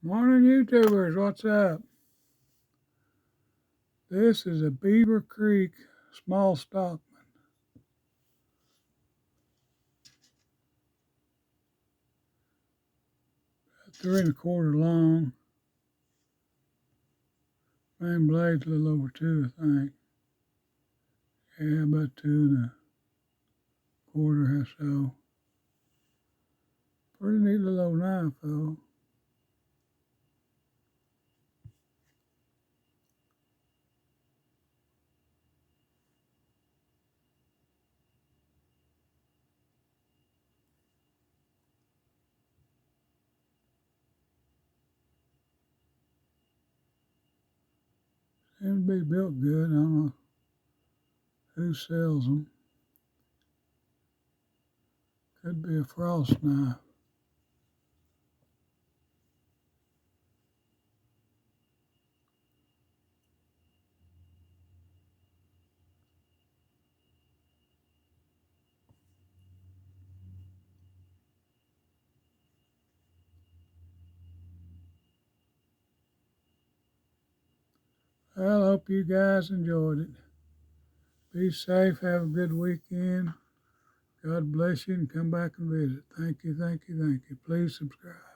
Morning, YouTubers. What's up? This is a Beaver Creek small stockman. 3 1/4 long. Main blade's a little over 2, I think. Yeah, about 2 1/4 or so. Pretty neat little old knife, though. Seems to be built good. I don't know who sells them. Could be a frost knife. Well, I hope you guys enjoyed it. Be safe. Have a good weekend. God bless you and come back and visit. Thank you, thank you, thank you. Please subscribe.